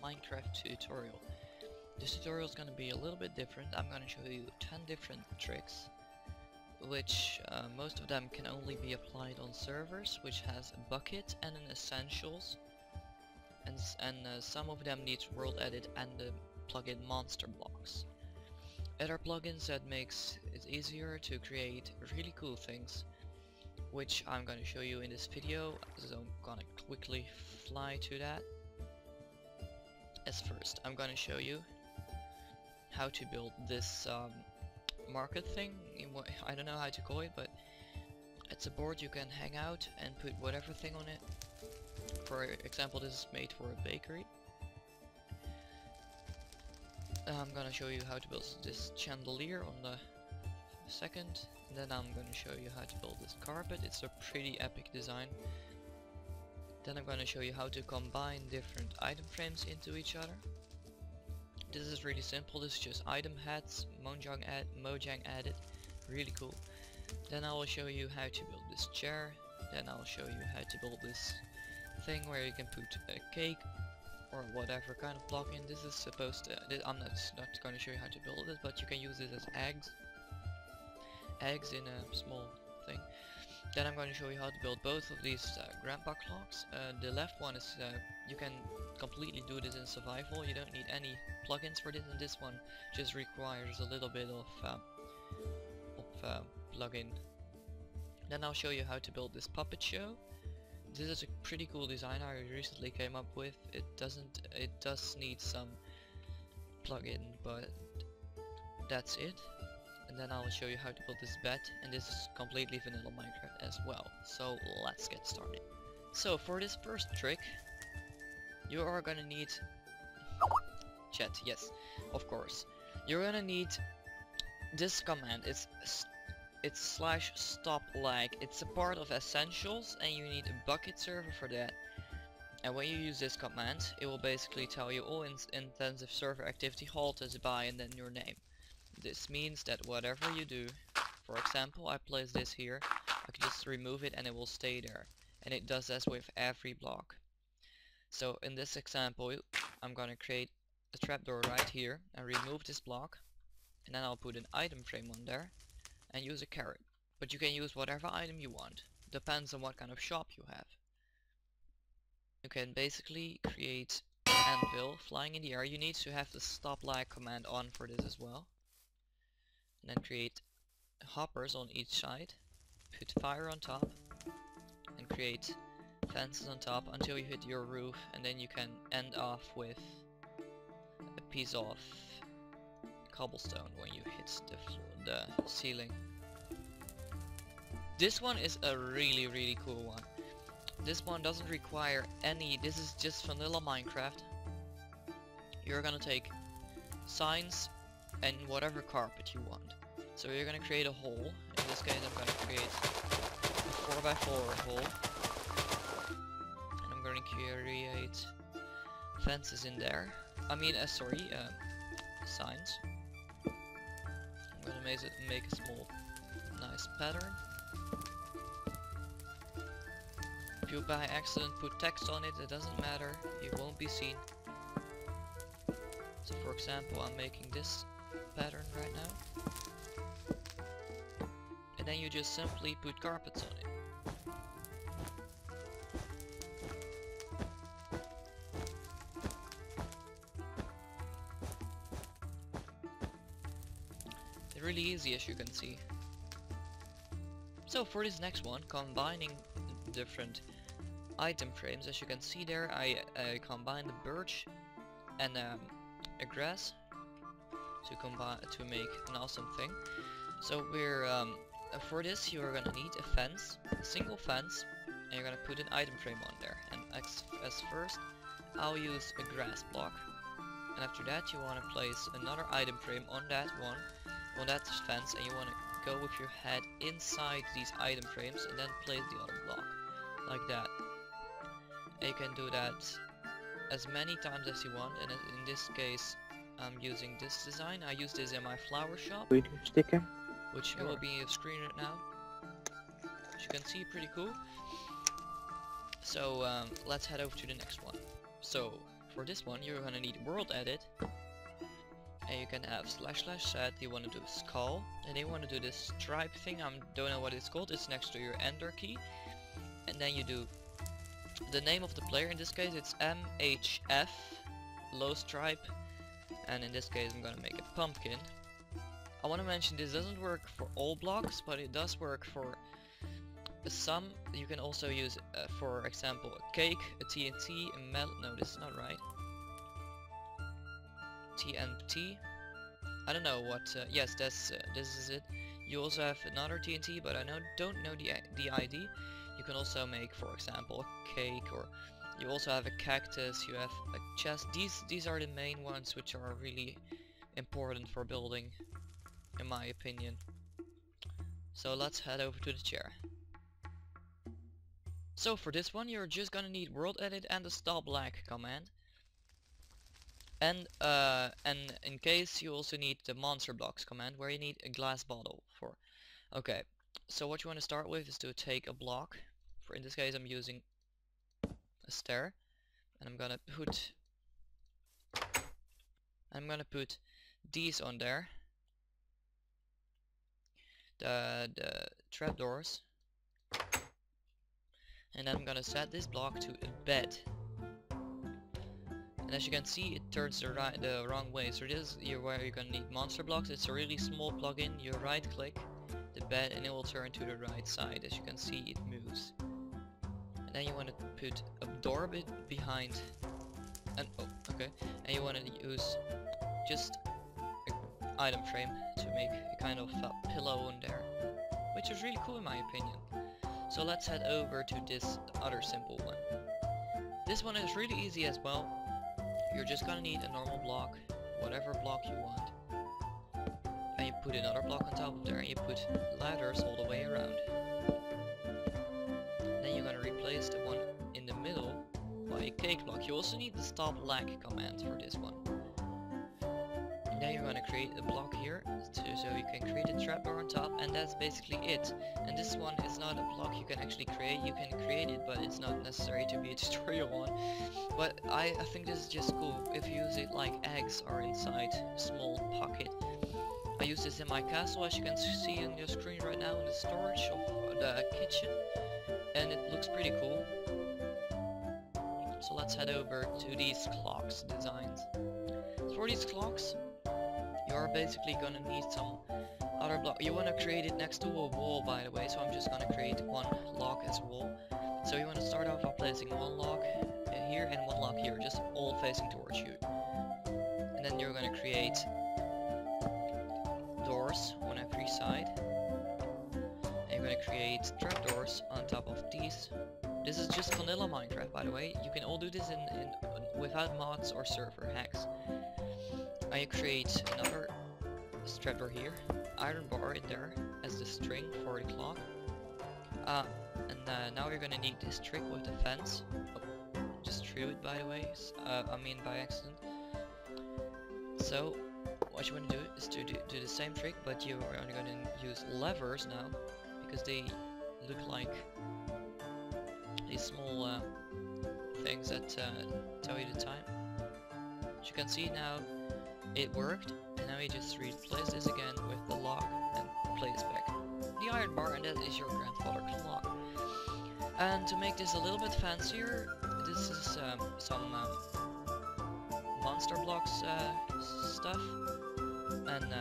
Minecraft tutorial. This tutorial is going to be a little bit different. I'm going to show you 10 different tricks, which most of them can only be applied on servers which has a Bukkit and an essentials, and some of them need WorldEdit and the plugin MonsterBlocks. Other plugins that makes it easier to create really cool things, which I'm going to show you in this video, so I'm gonna quickly fly to that. As first, I'm gonna show you how to build this market thing. I don't know how to call it, but it's a board you can hang out and put whatever thing on it. For example, this is made for a bakery. I'm gonna show you how to build this chandelier on the second, and then I'm gonna show you how to build this carpet. It's a pretty epic design. Then I'm gonna show you how to combine different item frames into each other. This is really simple. This is just item hats, Mojang added, really cool. Then I will show you how to build this chair. Then I'll show you how to build this thing where you can put a cake or whatever kind of block in. This is supposed to, I'm not going to show you how to build it, but you can use it as eggs in a small thing. Then I'm going to show you how to build both of these grandpa clocks. The left one is, you can completely do this in survival. You don't need any plugins for this, and this one just requires a little bit of plugin. Then I'll show you how to build this puppet show. This is a pretty cool design I recently came up with. It does need some plugin, but that's it. And then I'll show you how to build this bed, and this is completely vanilla Minecraft as well. So let's get started. So for this first trick, you are gonna need chat. Yes, of course. You're gonna need this command. It's /stop lag. It's a part of essentials, and you need a Bukkit server for that. And when you use this command, it will basically tell you, oh, intensive server activity halted by, and then your name. This means that whatever you do, for example, I place this here, I can just remove it and it will stay there. And it does this with every block. So in this example, I'm gonna create a trapdoor right here and remove this block. And then I'll put an item frame on there and use a carrot. But you can use whatever item you want. Depends on what kind of shop you have. You can basically create an anvil flying in the air. You need to have the stop lag command on for this as well. And then create hoppers on each side, put fire on top, and create fences on top until you hit your roof, and then you can end off with a piece of cobblestone when you hit the ceiling. This one is a really cool one. This one doesn't require any, this is just vanilla Minecraft. You're gonna take signs and whatever carpet you want. So you're gonna create a hole. In this case I'm gonna create a 4x4 hole. And I'm gonna create fences in there. Signs. I'm gonna make a small nice pattern. If you by accident put text on it, it doesn't matter, it won't be seen. So for example, I'm making this pattern right now. And then you just simply put carpets on it. It's really easy, as you can see. So for this next one, combining different item frames, as you can see there, I combined the birch and a grass to make an awesome thing. So we're for this you are gonna need a fence, a single fence, and you're gonna put an item frame on there. And as first, I'll use a grass block, and after that you want to place another item frame on that fence, and you want to go with your head inside these item frames and then place the other block like that. And you can do that as many times as you want, and in this case I'm using this design. I use this in my flower shop, sticker, which will be on screen right now. As you can see, pretty cool. So let's head over to the next one. So for this one you're gonna need WorldEdit, and you can have //set. You want to do skull, and you want to do this stripe thing. I don't know what it's called. It's next to your enter key, and then you do the name of the player. In this case it's MHF low stripe, and in this case I'm gonna make a pumpkin. I want to mention this doesn't work for all blocks, but it does work for some. You can also use for example a cake, a TNT, a metal. No, this is not right. TNT. I don't know what. Yes, that's this is it. You also have another TNT, but I don't know the ID. You can also make, for example, a cake, or you also have a cactus. You have a chest. These are the main ones which are really important for building, in my opinion. So let's head over to the chair. So for this one you're just gonna need WorldEdit and the stop lag command. And in case you also need the MonsterBlocks command, where you need a glass bottle for. Okay, so what you want to start with is to take a block. For in this case I'm using a stair, and I'm gonna put these on there. The trapdoors. And then I'm gonna set this block to a bed. And as you can see, it turns the wrong way. So this is where you're gonna need MonsterBlocks. It's a really small plugin. You right click the bed and it will turn to the right side. As you can see, it moves. And then you want to put a door behind. And oh, okay. And you want to use just an item frame to make a kind of pillow on there, which is really cool in my opinion. So let's head over to this other simple one. This one is really easy as well. You're just gonna need a normal block, whatever block you want. And you put another block on top of there, and you put ladders all the way around. Then you're gonna replace the one in the middle by a cake block. You also need the stop lag command for this one. And then you're gonna create a block here, so you can create a trapdoor on top, and that's basically it. And this one is not a block you can actually create. You can create it, but it's not necessary to be a tutorial one. But I think this is just cool if you use it like eggs are inside a small pocket. I use this in my castle, as you can see on your screen right now, in the storage of the kitchen, and it looks pretty cool. So let's head over to these clocks designs. So for these clocks, you're basically gonna need some other block. You want to create it next to a wall, by the way, so I'm just gonna create one lock as a wall. So you want to start off by placing one lock here and one lock here, just all facing towards you. And then you're gonna create doors on every side. And you're gonna create trapdoors on top of these. This is just vanilla Minecraft, by the way. You can all do this without mods or server hacks. And you create another trapdoor here, iron bar in there as the string for the clock. And now you're gonna need this trick with the fence. Oh, just threw it, by the way. I mean by accident. So what you want to do is to do the same trick, but you are only gonna use levers now, because they look like these small things that tell you the time. As you can see now, it worked, and now you just replace this again with the lock and place back the iron bar, and that is your grandfather clock. And to make this a little bit fancier, this is some MonsterBlocks stuff, and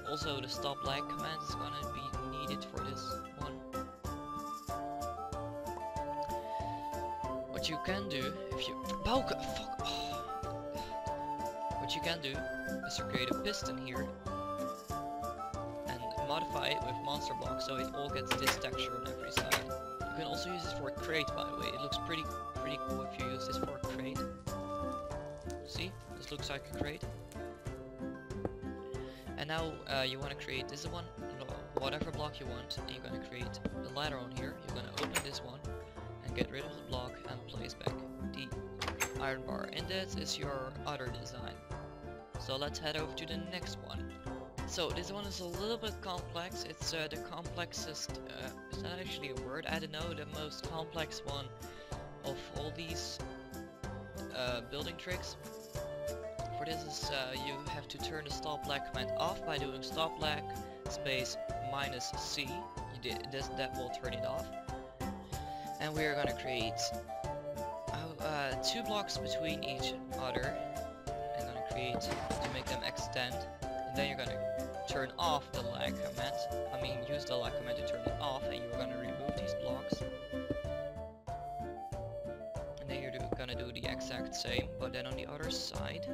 also the stop lag command is gonna be needed for this one. What you can do if you what you can do is to create a piston here and modify it with MonsterBlocks so it all gets this texture on every side. You can also use this for a crate, by the way. It looks pretty cool if you use this for a crate. See, this looks like a crate. And now you want to create this one, whatever block you want, and you're going to create a ladder on here. You're going to open this one and get rid of the block and place back the iron bar, and that is your other design. So let's head over to the next one. So this one is a little bit complex. It's the complexest, it's not actually a word, I don't know, the most complex one of all these building tricks. For this is you have to turn the stop lag command off by doing stop lag space -C. That will turn it off. And we are gonna create 2 blocks between each other. I'm gonna create to make them extend. And then you're gonna turn off the lag command. I mean, use the lag command to turn it off, and you're gonna remove these blocks. And then you're gonna do the exact same, but then on the other side.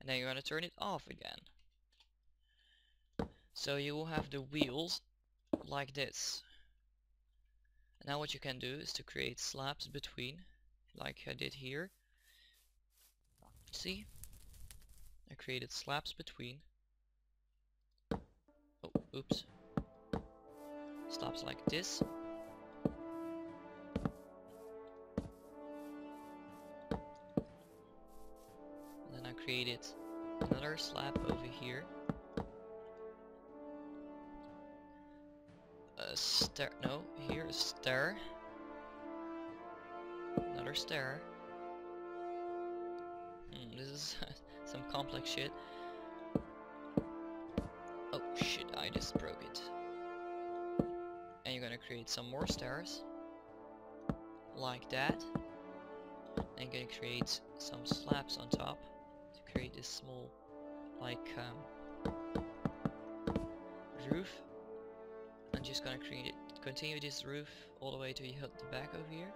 And then you're gonna turn it off again. So you will have the wheels like this. And now what you can do is to create slabs between, like I did here. See? I created slabs between. Oh, oops. Slabs like this. And then I created another slab over here. A stair, no, here a stair. Another stair. This is some complex shit. Oh shit, I just broke it. And you're gonna create some more stairs. Like that. And you're gonna create some slabs on top. To create this small, like, roof. I'm just gonna continue this roof all the way to the back over here.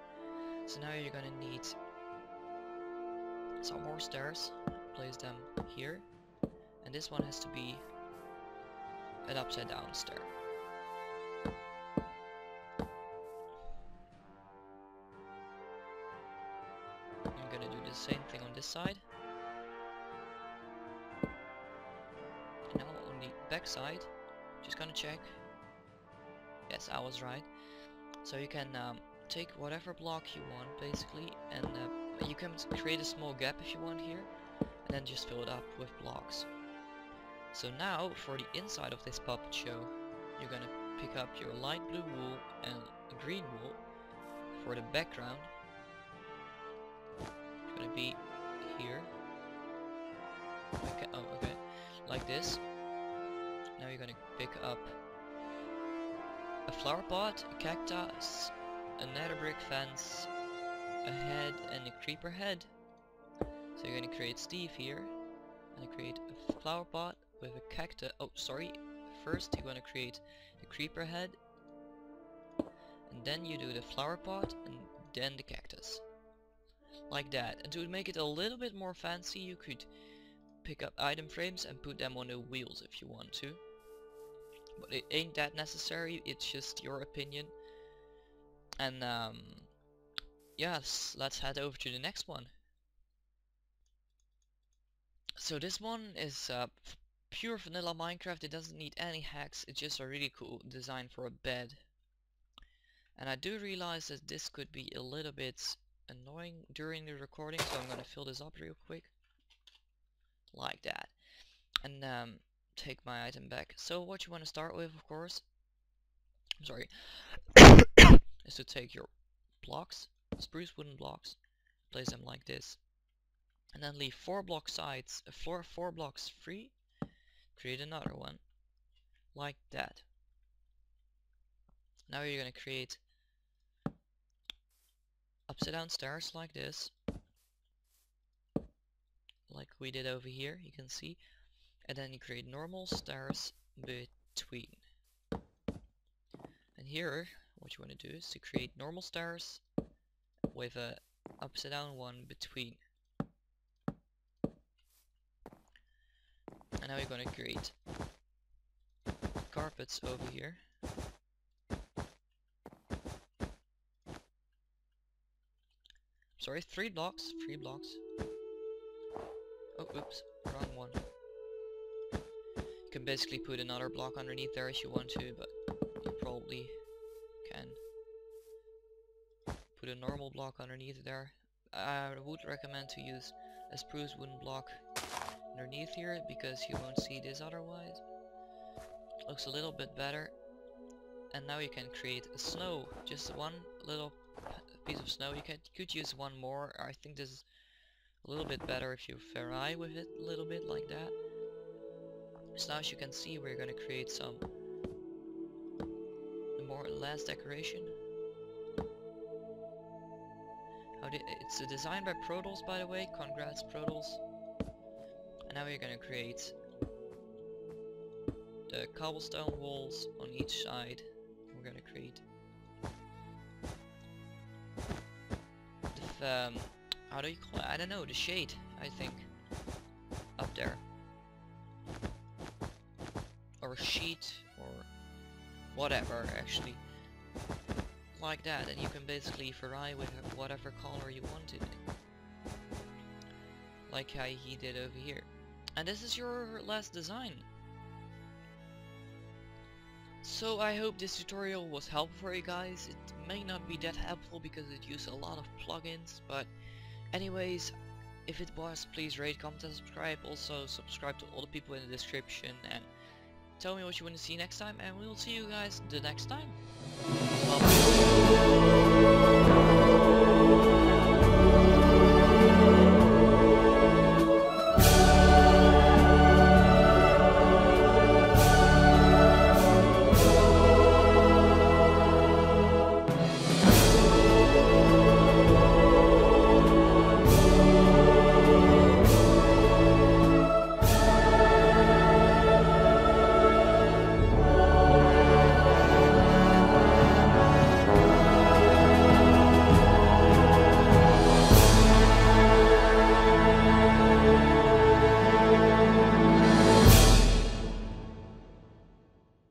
So now you're gonna need some more stairs. Place them here, and this one has to be an upside down stair. I'm gonna do the same thing on this side. And now on the back side, just gonna check. Yes, I was right. So you can take whatever block you want basically, and you can create a small gap if you want here, and then just fill it up with blocks. So now for the inside of this puppet show, you're gonna pick up your light blue wool and green wool. For the background, it's gonna be here. Okay, oh, okay, like this. Now you're gonna pick up a flower pot, a cactus, a nether brick fence, a head, and a creeper head. So you're gonna create Steve here, and create a flower pot with a cactus. Oh, sorry. First you're gonna create the creeper head, and then you do the flower pot, and then the cactus. Like that. And to make it a little bit more fancy, you could pick up item frames and put them on the wheels if you want to. But it ain't that necessary, it's just your opinion. And yes, let's head over to the next one. So this one is pure vanilla Minecraft. It doesn't need any hacks, it's just a really cool design for a bed. And I do realize that this could be a little bit annoying during the recording, so I'm gonna fill this up real quick. Like that. And take my item back. So what you want to start with, of course, I'm sorry, is to take your blocks, spruce wooden blocks, place them like this, and then leave 4 block sides, 4 blocks free, create another one, like that. Now you're gonna create upside down stairs like this, like we did over here, you can see. And then you create normal stairs between. And here, what you want to do is to create normal stairs with a upside down one between. And now you're going to create carpets over here. Sorry, 3 blocks. Oh, oops, wrong one. You can basically put another block underneath there if you want to, but you probably can put a normal block underneath there. I would recommend to use a spruce wooden block underneath here, because you won't see this otherwise. Looks a little bit better. and now you can create a snow, just one little piece of snow. You could use one more. I think this is a little bit better if you vary with it a little bit like that. So now as you can see, we're gonna create some more last decoration. It's designed by Protos, by the way. Congrats, Protos. And now we're gonna create the cobblestone walls on each side. We're gonna create the how do you call it? I don't know, the shade, I think, up there, or a sheet, or whatever, actually, like that. And you can basically vary with whatever color you want it, like how he did over here. And this is your last design. So I hope this tutorial was helpful for you guys. It may not be that helpful because it used a lot of plugins, but anyways, if it was, please rate, comment and subscribe. Also subscribe to all the people in the description, and tell me what you want to see next time, and we'll see you guys the next time. Bye.